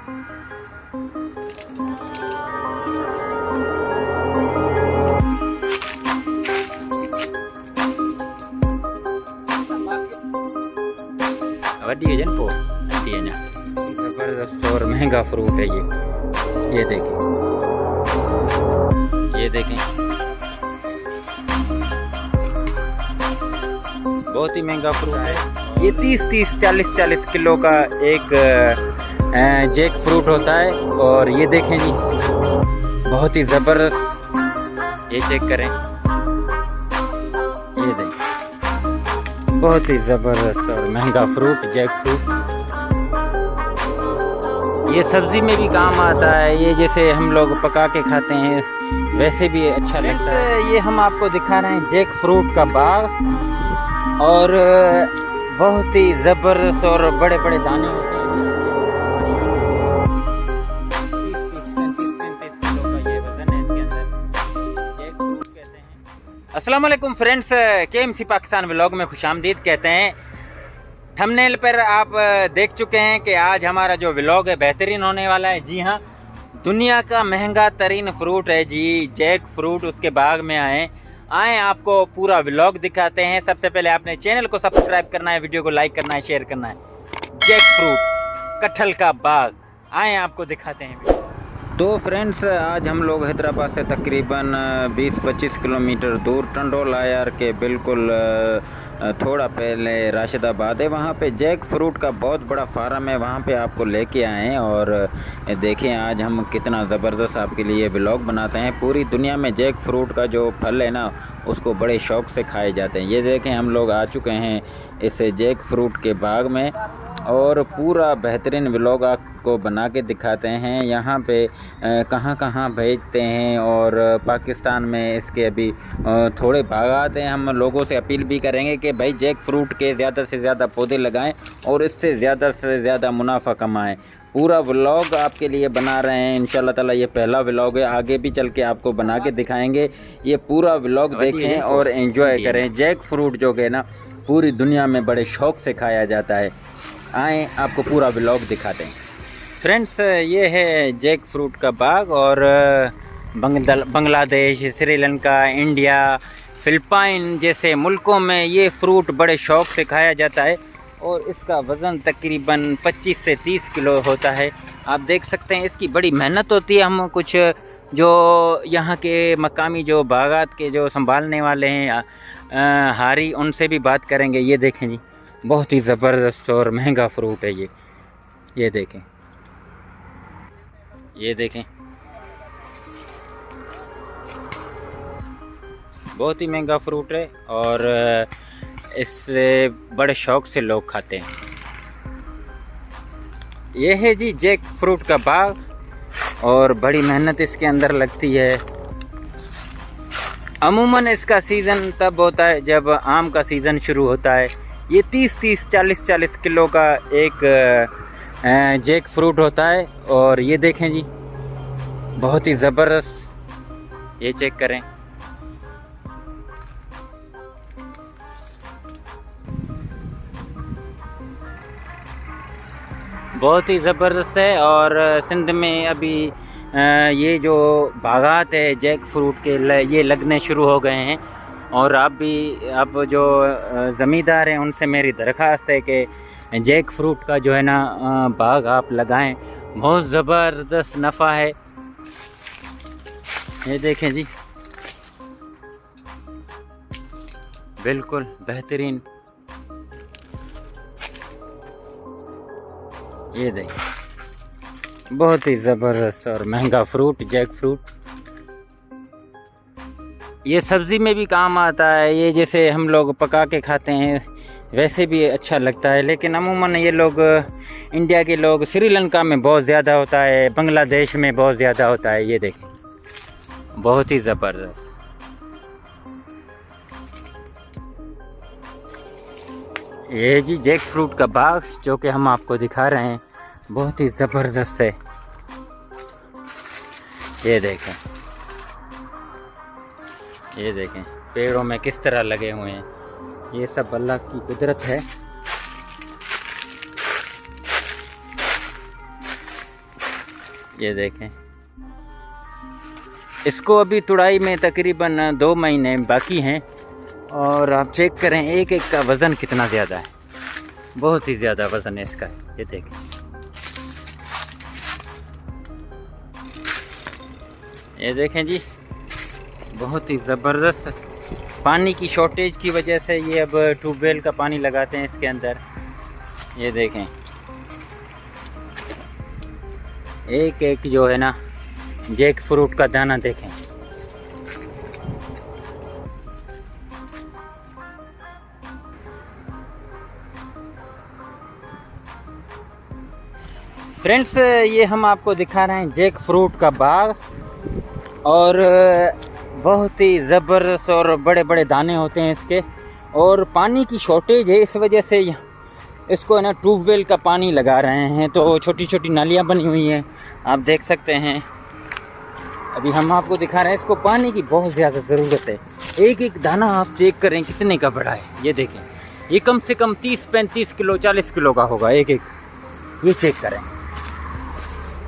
वड्डी है जनपो है ना, जबरदस्त और महंगा फ्रूट है ये देखें, ये देखें, बहुत ही महंगा फ्रूट है ये। 30-30, 40-40 किलो का एक जैक फ्रूट होता है। और ये देखें जी, बहुत ही ज़बरदस्त, ये चेक करें, ये देखें, बहुत ही ज़बरदस्त और महंगा फ्रूट जैक फ्रूट। ये सब्ज़ी में भी काम आता है, ये जैसे हम लोग पका के खाते हैं वैसे भी अच्छा लगता है। ये हम आपको दिखा रहे हैं जैक फ्रूट का बाग, और बहुत ही ज़बरदस्त और बड़े बड़े दाने होते हैं। 30-35 किलो का ये वजन है इसके अंदर, जैक फ्रूट कहते हैं। अस्सलाम वालेकुम फ्रेंड्स, KMC पाकिस्तान व्लॉग में खुशामदीद कहते हैं। थंबनेल पर आप देख चुके हैं कि आज हमारा जो व्लॉग है बेहतरीन होने वाला है। जी हाँ, दुनिया का महंगा तरीन फ्रूट है जी जैक फ्रूट, उसके बाग में आए आपको पूरा व्लॉग दिखाते हैं। सबसे पहले आपने चैनल को सब्सक्राइब करना है, वीडियो को लाइक करना है, शेयर करना है। जैक फ्रूट कटहल का बाग, आए आपको दिखाते हैं। तो फ्रेंड्स, आज हम लोग हैदराबाद से तकरीबन 20-25 किलोमीटर दूर टंडोल आयर के बिल्कुल थोड़ा पहले राशिदाबाद है, वहाँ पे जैक फ्रूट का बहुत बड़ा फार्म है, वहाँ पे आपको लेके आए हैं। और देखें आज हम कितना ज़बरदस्त आपके लिए व्लॉग बनाते हैं। पूरी दुनिया में जैक फ्रूट का जो फल है ना, उसको बड़े शौक़ से खाए जाते हैं। ये देखें, हम लोग आ चुके हैं इस जैक फ्रूट के बाग में, और पूरा बेहतरीन व्लॉग आपको बना के दिखाते हैं। यहाँ पे कहाँ कहाँ भेजते हैं, और पाकिस्तान में इसके अभी थोड़े बागात हैं। हम लोगों से अपील भी करेंगे कि भाई जैक फ्रूट के ज़्यादा से ज़्यादा पौधे लगाएं और इससे ज़्यादा मुनाफा कमाएं। पूरा व्लॉग आपके लिए बना रहे हैं इंशाल्लाह ताला। ये पहला व्लॉग है, आगे भी चल के आपको बना के दिखाएंगे। ये पूरा व्लॉग देखें और एंजॉय करें। जैक फ्रूट जो है ना, पूरी दुनिया में बड़े शौक़ से खाया जाता है। आए आपको पूरा व्लॉग दिखाते हैं। फ्रेंड्स, ये है जैक फ्रूट का बाग, और बांग्लादेश, श्रीलंका, इंडिया, फ़िलिपाइन जैसे मुल्कों में ये फ्रूट बड़े शौक़ से खाया जाता है। और इसका वज़न तकरीबन 25 से 30 किलो होता है। आप देख सकते हैं इसकी बड़ी मेहनत होती है। हम कुछ जो यहाँ के मकामी जो बागात के जो संभालने वाले हैं हारी, उनसे भी बात करेंगे। ये देखें जी, बहुत ही ज़बरदस्त और महंगा फ्रूट है ये देखें, ये देखें, बहुत ही महंगा फ्रूट है, और इससे बड़े शौक़ से लोग खाते हैं। ये है जी जैक फ्रूट का बाग, और बड़ी मेहनत इसके अंदर लगती है। अमूमन इसका सीज़न तब होता है जब आम का सीज़न शुरू होता है। ये 30-30, 40-40 किलो का एक जैक फ्रूट होता है। और ये देखें जी, बहुत ही ज़बरदस्त, ये चेक करें, बहुत ही ज़बरदस्त है। और सिंध में अभी ये जो बागात है जैक फ्रूट के ये लगने शुरू हो गए हैं। और आप जो ज़मींदार हैं उनसे मेरी दरख्वास्त है कि जैक फ्रूट का जो है ना बाग आप लगाएं, बहुत ज़बरदस्त नफ़ा है। ये देखें जी, बिल्कुल बेहतरीन, ये देखें, बहुत ही ज़बरदस्त और महंगा फ्रूट जैक फ्रूट। ये सब्ज़ी में भी काम आता है, ये जैसे हम लोग पका के खाते हैं वैसे भी अच्छा लगता है। लेकिन अमूमन ये लोग इंडिया के लोग, श्रीलंका में बहुत ज़्यादा होता है, बांग्लादेश में बहुत ज़्यादा होता है। ये देखें, बहुत ही ज़बरदस्त। ये जी जैक फ्रूट का बाग जो कि हम आपको दिखा रहे हैं, बहुत ही ज़बरदस्त है। ये देखें, ये देखें पेड़ों में किस तरह लगे हुए हैं। ये सब अल्लाह की कुदरत है। ये देखें, इसको अभी तुड़ाई में तकरीबन 2 महीने बाकी हैं और आप चेक करें एक एक का वज़न कितना ज़्यादा है, बहुत ही ज़्यादा वज़न है इसका। ये देखें, ये देखें जी, बहुत ही ज़बरदस्त। पानी की शॉर्टेज की वजह से ये अब ट्यूबवेल का पानी लगाते हैं इसके अंदर। ये देखें, एक एक जो है ना जैक फ्रूट का दाना देखें। फ्रेंड्स, ये हम आपको दिखा रहे हैं जैक फ्रूट का बाग, और बहुत ही ज़बरदस्त और बड़े बड़े दाने होते हैं इसके। और पानी की शॉर्टेज है, इस वजह से इसको है ना ट्यूबवेल का पानी लगा रहे हैं, तो छोटी छोटी नालियाँ बनी हुई हैं, आप देख सकते हैं। अभी हम आपको दिखा रहे हैं, इसको पानी की बहुत ज़्यादा ज़रूरत है। एक एक दाना आप चेक करें कितने का बड़ा है। ये देखें, ये कम से कम 30-35 किलो 40 किलो का होगा एक एक। ये चेक करें,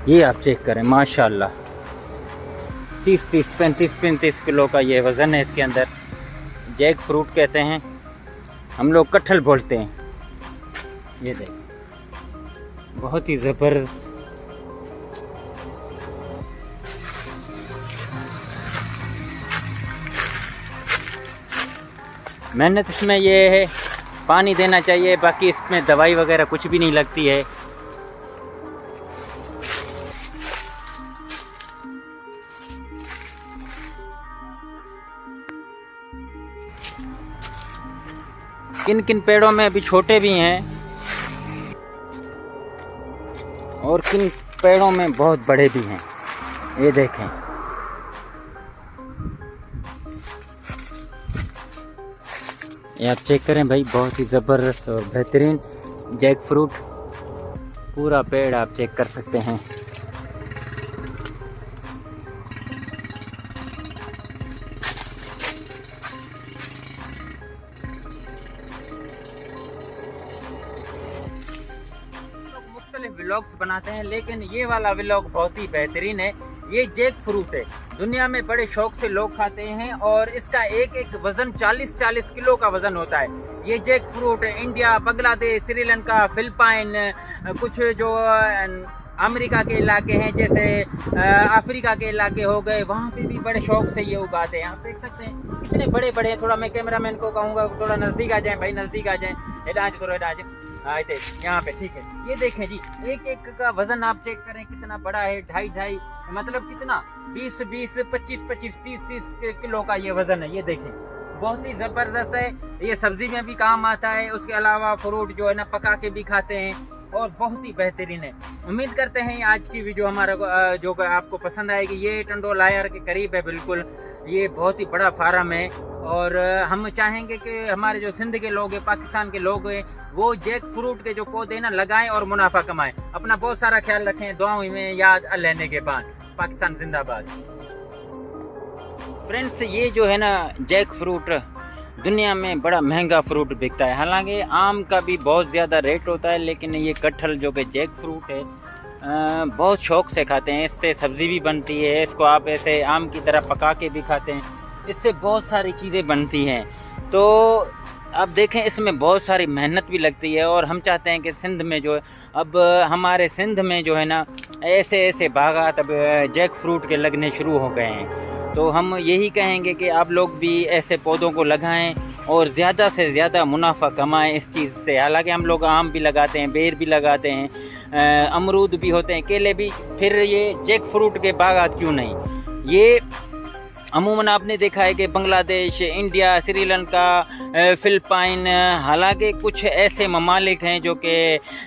ये आप चेक करें, माशाल्लाह 30-30 35-35 किलो का ये वज़न है इसके अंदर। जैक फ्रूट कहते हैं, हम लोग कटहल बोलते हैं। ये देखें, बहुत ही ज़बरदस्त। मेहनत इसमें ये है, पानी देना चाहिए, बाकी इसमें दवाई वगैरह कुछ भी नहीं लगती है। किन किन पेड़ों में अभी छोटे भी हैं और किन पेड़ों में बहुत बड़े भी हैं। ये देखें, ये आप चेक करें भाई, बहुत ही ज़बरदस्त और बेहतरीन जैक फ्रूट। पूरा पेड़ आप चेक कर सकते हैं। व्लॉग्स बनाते हैं, लेकिन ये वाला व्लॉग बहुत ही बेहतरीन है। ये जैक फ्रूट है, दुनिया में बड़े शौक से लोग खाते हैं और इसका एक एक वज़न 40-40 किलो का वज़न होता है। ये jackfruit India, Bangladesh, Sri Lanka, Philippine, कुछ जो अमेरिका के इलाके हैं, जैसे अफ्रीका के इलाके हो गए, वहाँ पे भी बड़े शौक से ये उगाते हैं। आप देख सकते हैं कितने बड़े बड़े। थोड़ा मैं कैमरामैन को कहूँगा थोड़ा नज़दीक आ जाएं भाई, नज़दीक आ जाएं। इलाज करो, इलाज आए थे यहाँ पे, ठीक है। ये देखें जी, एक एक का वज़न आप चेक करें कितना बड़ा है। 2.5 मतलब कितना 20-20, 25-25, 30-30 किलो का ये वज़न है। ये देखें, बहुत ही ज़बरदस्त है। ये सब्ज़ी में भी काम आता है, उसके अलावा फ्रूट जो है ना पका के भी खाते हैं और बहुत ही बेहतरीन है। उम्मीद करते हैं आज की वीडियो हमारा जो आपको पसंद आएगी। ये टंडोल आयर के करीब है बिल्कुल, ये बहुत ही बड़ा फार्म है और हम चाहेंगे कि हमारे जो सिंध के लोग हैं, पाकिस्तान के लोग हैं, वो जैक फ्रूट के जो पौधे ना लगाएं और मुनाफा कमाएं। अपना बहुत सारा ख्याल रखें, दुआओं में याद लेने के बाद। पाकिस्तान जिंदाबाद। फ्रेंड्स, ये जो है ना जैक फ्रूट दुनिया में बड़ा महंगा फ्रूट बिकता है। हालांकि आम का भी बहुत ज़्यादा रेट होता है, लेकिन ये कटहल जो कि जैक फ्रूट है बहुत शौक से खाते हैं। इससे सब्ज़ी भी बनती है, इसको आप ऐसे आम की तरह पका के भी खाते हैं, इससे बहुत सारी चीज़ें बनती हैं। तो आप देखें, इसमें बहुत सारी मेहनत भी लगती है और हम चाहते हैं कि सिंध में जो है, अब हमारे सिंध में जो है ना ऐसे ऐसे बागात अब जैक फ्रूट के लगने शुरू हो गए हैं। तो हम यही कहेंगे कि आप लोग भी ऐसे पौधों को लगाएं और ज़्यादा से ज़्यादा मुनाफा कमाएं इस चीज़ से। हालांकि हम लोग आम भी लगाते हैं, बेर भी लगाते हैं, अमरूद भी होते हैं, केले भी, फिर ये जैक फ्रूट के बागात क्यों नहीं। ये अमूमन आपने देखा है कि बांग्लादेश, इंडिया, श्रीलंका, फिलिपाइन, हालांकि कुछ ऐसे ममालिक हैं जो कि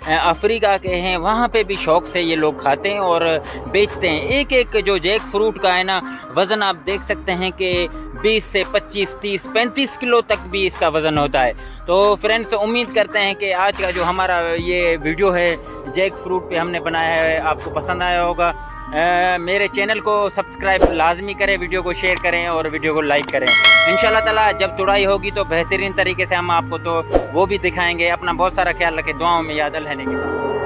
अफ्रीका के हैं, वहाँ पे भी शौक़ से ये लोग खाते हैं और बेचते हैं। एक एक जो जैक फ्रूट का है ना वज़न आप देख सकते हैं कि 20 से 25, 30, 35 किलो तक भी इसका वज़न होता है। तो फ्रेंड्स, उम्मीद करते हैं कि आज का जो हमारा ये वीडियो है जैक फ्रूट पे हमने बनाया है आपको पसंद आया होगा। मेरे चैनल को सब्सक्राइब लाजमी करें, वीडियो को शेयर करें और वीडियो को लाइक करें। इंशाल्लाह ताला जब तुड़ाई होगी तो बेहतरीन तरीके से हम आपको तो वो भी दिखाएंगे। अपना बहुत सारा ख्याल रखें, दुआओं में याद रहने के बाद।